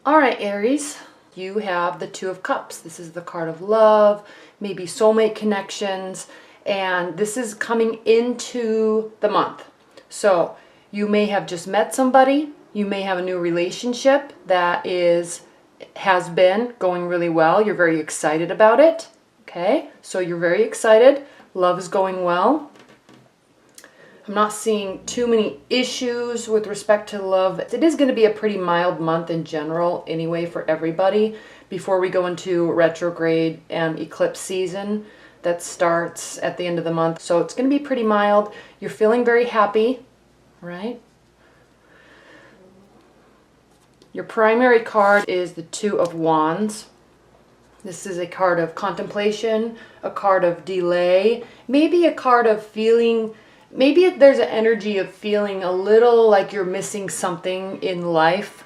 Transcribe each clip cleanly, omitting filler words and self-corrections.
All right, Aries, you have the Two of Cups. This is the card of love, maybe soulmate connections, and this is coming into the month. So you may have just met somebody, you may have a new relationship that has been going really well. You're very excited about it. Okay, so you're very excited. Love is going well. I'm not seeing too many issues with respect to love. It is going to be a pretty mild month in general anyway for everybody before we go into retrograde and eclipse season that starts at the end of the month. So it's going to be pretty mild. You're feeling very happy, right? Your primary card is the Two of Wands. This is a card of contemplation, a card of delay, maybe a card of feeling. Maybe there's an energy of feeling a little like you're missing something in life.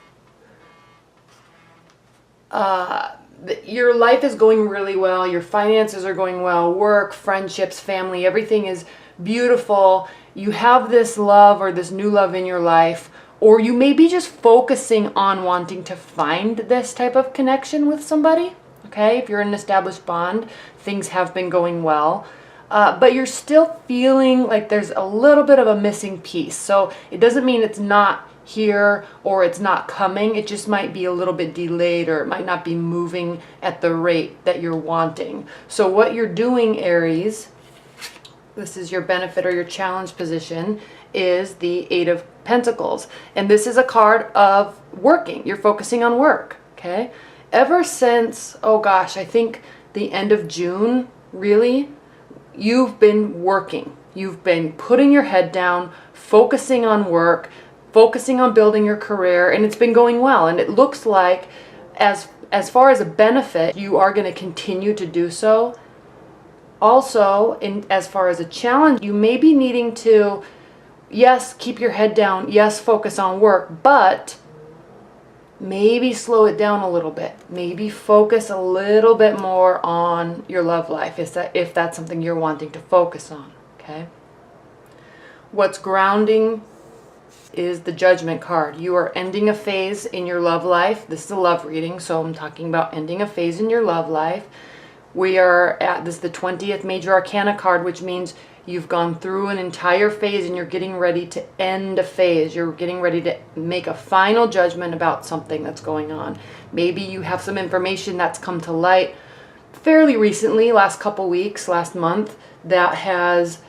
Your life is going really well. Your finances are going well. Work, friendships, family, everything is beautiful. You have this love or this new love in your life. Or you may be just focusing on wanting to find this type of connection with somebody. Okay, if you're in an established bond, things have been going well. But you're still feeling like there's a little bit of a missing piece. So it doesn't mean it's not here or it's not coming. It just might be a little bit delayed, or it might not be moving at the rate that you're wanting. So what you're doing, Aries, this is your benefit or your challenge position, is the Eight of Pentacles. And this is a card of working. You're focusing on work, okay? Ever since, oh gosh, I think the end of June, really, you've been working. You've been putting your head down, focusing on work, focusing on building your career, and it's been going well. And it looks like as far as a benefit, you are going to continue to do so. Also, as far as a challenge, you may be needing to, yes, keep your head down, yes, focus on work, but maybe slow it down a little bit. Maybe focus a little bit more on your love life if that's something you're wanting to focus on, okay? What's grounding is the Judgment card. You are ending a phase in your love life. This is a love reading, so I'm talking about ending a phase in your love life. This is the 20th Major Arcana card, which means you've gone through an entire phase and you're getting ready to end a phase. You're getting ready to make a final judgment about something that's going on. Maybe you have some information that's come to light fairly recently, last couple weeks, last month, that has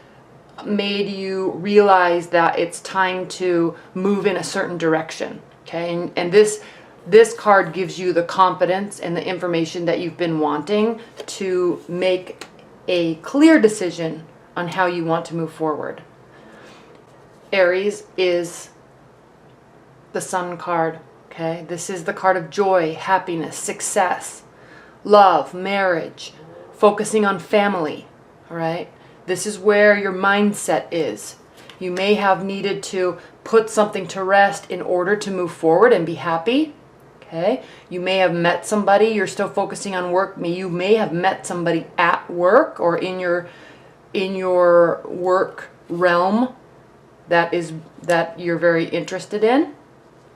made you realize that it's time to move in a certain direction. Okay, and this card gives you the confidence and the information that you've been wanting to make a clear decision on how you want to move forward. Aries is the Sun card, okay? This is the card of joy, happiness, success, love, marriage, focusing on family, all right? This is where your mindset is. You may have needed to put something to rest in order to move forward and be happy, okay? You may have met somebody, you're still focusing on work. You may have met somebody at work or in your work realm that you're very interested in,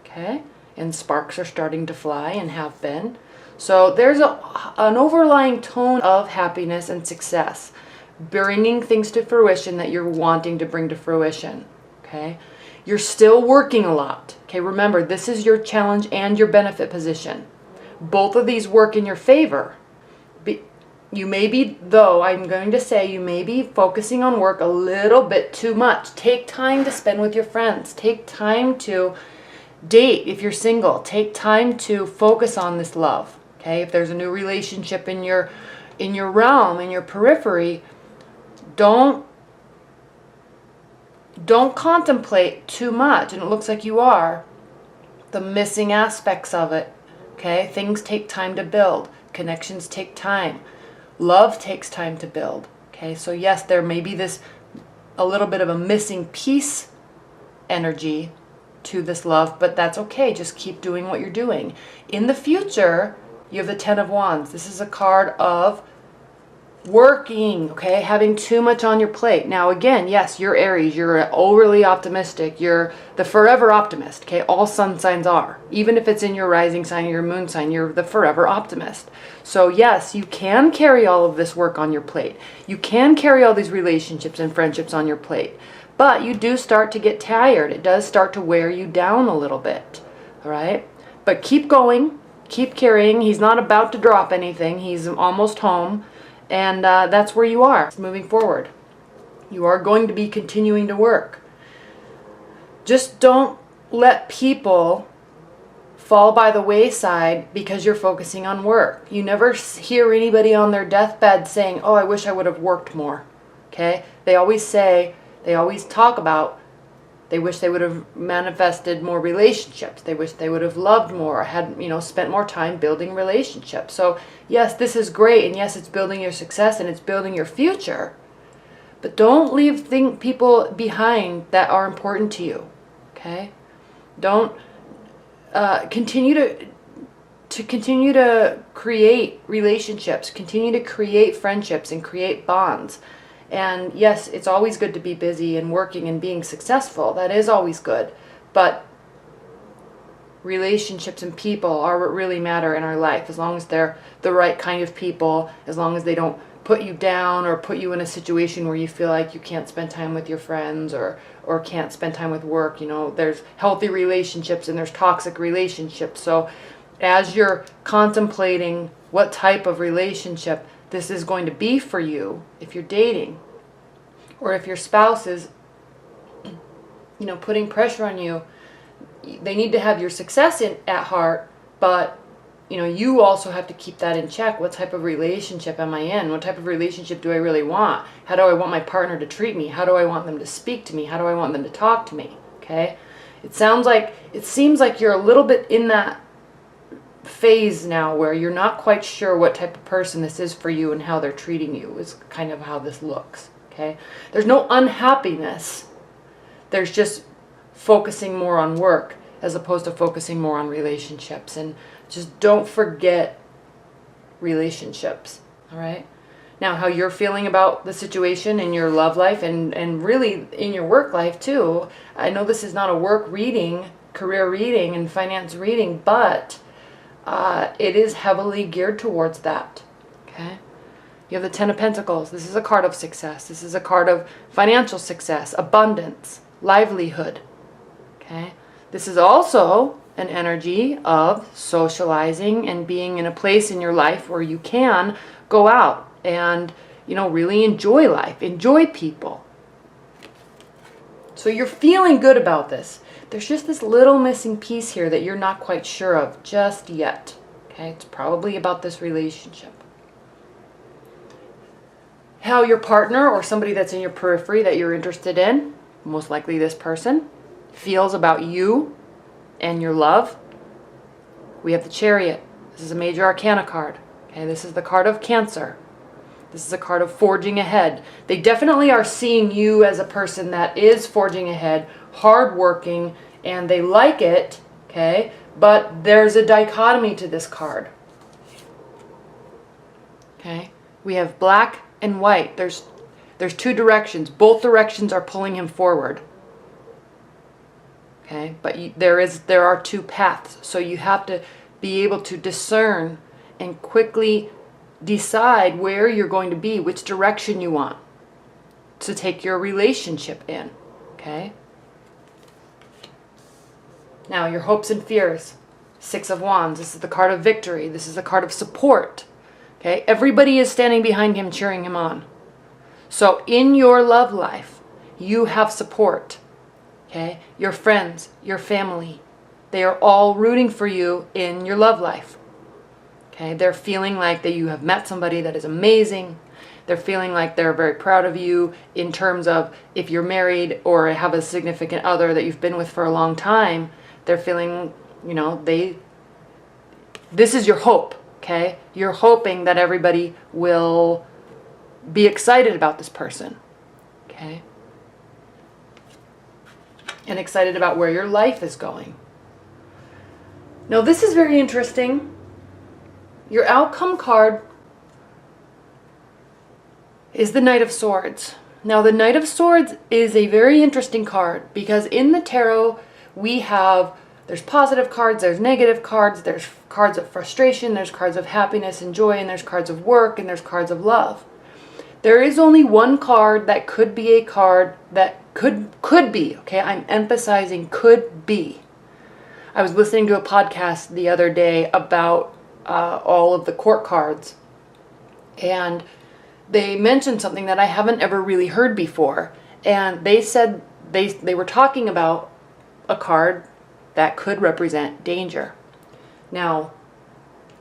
okay? And sparks are starting to fly and have been. So there's an overlying tone of happiness and success, bringing things to fruition that you're wanting to bring to fruition, okay? You're still working a lot, okay? Remember, this is your challenge and your benefit position. Both of these work in your favor. You may be, though, I'm going to say you may be focusing on work a little bit too much. Take time to spend with your friends. Take time to date if you're single. Take time to focus on this love, okay? If there's a new relationship in your realm, in your periphery, don't contemplate too much, and it looks like you are, the missing aspects of it, okay? Things take time to build. Connections take time. Love takes time to build, okay? So yes, there may be a little bit of a missing piece energy to this love, but that's okay. Just keep doing what you're doing. In the future, you have the Ten of Wands. This is a card of working, okay? Having too much on your plate. Now again, yes, you're Aries, you're overly optimistic, you're the forever optimist, okay? All sun signs are. Even if it's in your rising sign or your moon sign, you're the forever optimist. So yes, you can carry all of this work on your plate. You can carry all these relationships and friendships on your plate. But you do start to get tired. It does start to wear you down a little bit, all right? But keep going, keep carrying. He's not about to drop anything. He's almost home. And that's where you are moving forward. You are going to be continuing to work. Just don't let people fall by the wayside because you're focusing on work. You never hear anybody on their deathbed saying, oh, I wish I would have worked more. Okay? They always talk about, they wish they would have manifested more relationships. They wish they would have loved more, had, spent more time building relationships. So yes, this is great. And yes, it's building your success and it's building your future. But don't leave people behind that are important to you. Okay? Don't continue to create relationships, continue to create friendships and create bonds. And yes, it's always good to be busy and working and being successful. That is always good. But relationships and people are what really matter in our life, as long as they're the right kind of people, as long as they don't put you down or put you in a situation where you feel like you can't spend time with your friends or can't spend time with work. There's healthy relationships and there's toxic relationships. So as you're contemplating what type of relationship this is going to be for you, if you're dating, or if your spouse is, putting pressure on you, they need to have your success at heart, but, you also have to keep that in check. What type of relationship am I in? What type of relationship do I really want? How do I want my partner to treat me? How do I want them to speak to me? How do I want them to talk to me? Okay? It seems like you're a little bit in that phase now where you're not quite sure what type of person this is for you and how they're treating you is kind of how this looks. Okay? There's no unhappiness. There's just focusing more on work as opposed to focusing more on relationships. And just don't forget relationships. All right? Now, how you're feeling about the situation in your love life and really in your work life too. I know this is not a work reading, career reading, and finance reading, but it is heavily geared towards that. Okay? You have the Ten of Pentacles. This is a card of success. This is a card of financial success, abundance, livelihood. Okay? This is also an energy of socializing and being in a place in your life where you can go out and, really enjoy life, enjoy people. So you're feeling good about this. There's just this little missing piece here that you're not quite sure of just yet. Okay? It's probably about this relationship. How your partner or somebody that's in your periphery that you're interested in, most likely this person, feels about you and your love. We have the Chariot. This is a major arcana card. Okay, this is the card of Cancer. This is a card of forging ahead. They definitely are seeing you as a person that is forging ahead, hardworking, and they like it, okay? But there's a dichotomy to this card. Okay? We have black and white. There's two directions. Both directions are pulling him forward. Okay? But there are two paths. So you have to be able to discern and quickly decide where you're going to be, which direction you want to take your relationship in. Okay? Now, your hopes and fears. Six of Wands. This is the card of victory. This is the card of support. Okay? Everybody is standing behind him, cheering him on. So in your love life, you have support. Okay? Your friends, your family, they are all rooting for you in your love life. Okay? They're feeling like that you have met somebody that is amazing. They're feeling like they're very proud of you in terms of if you're married or have a significant other that you've been with for a long time. They're feeling, this is your hope, okay? You're hoping that everybody will be excited about this person, okay? And excited about where your life is going. Now, this is very interesting. Your outcome card is the Knight of Swords. Now, the Knight of Swords is a very interesting card because in the tarot, there's positive cards, there's negative cards, there's cards of frustration, there's cards of happiness and joy, and there's cards of work, and there's cards of love. There is only one card that could be a card that could be, okay? I'm emphasizing could be. I was listening to a podcast the other day about all of the court cards, and they mentioned something that I haven't ever really heard before. And they said they were talking about a card that could represent danger. Now,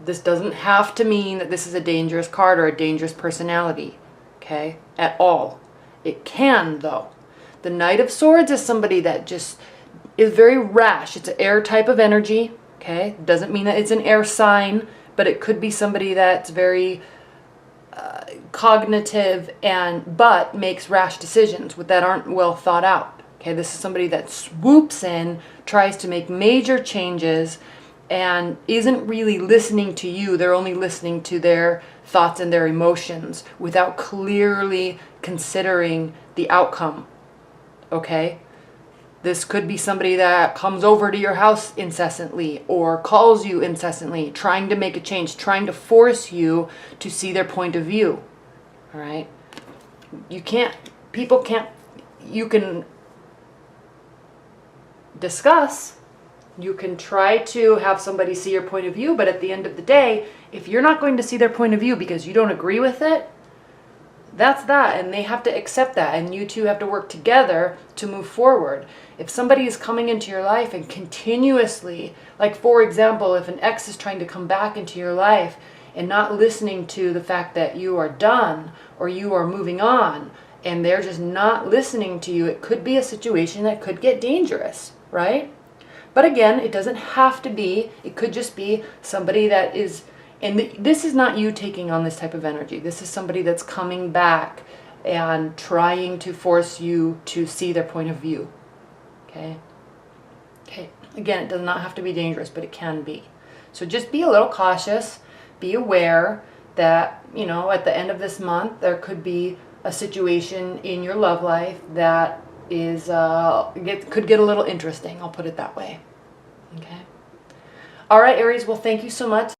this doesn't have to mean that this is a dangerous card or a dangerous personality, okay, at all. It can, though. The Knight of Swords is somebody that just is very rash. It's an air type of energy, okay? Doesn't mean that it's an air sign, but it could be somebody that's very cognitive but makes rash decisions that aren't well thought out. Okay, this is somebody that swoops in, tries to make major changes, and isn't really listening to you. They're only listening to their thoughts and their emotions without clearly considering the outcome. Okay? This could be somebody that comes over to your house incessantly or calls you incessantly, trying to make a change, trying to force you to see their point of view. All right? You can discuss, you can try to have somebody see your point of view, but at the end of the day, if you're not going to see their point of view because you don't agree with it, that's that, and they have to accept that, and you two have to work together to move forward. If somebody is coming into your life and continuously, like for example, if an ex is trying to come back into your life and not listening to the fact that you are done or you are moving on, and they're just not listening to you, it could be a situation that could get dangerous, right? But again, it doesn't have to be. It could just be somebody that is, and this is not you taking on this type of energy. This is somebody that's coming back and trying to force you to see their point of view. Okay? Okay. Again, it does not have to be dangerous, but it can be. So just be a little cautious. Be aware that, at the end of this month, there could be a situation in your love life that is could get a little interesting. I'll put it that way. Okay. All right, Aries. Well, thank you so much.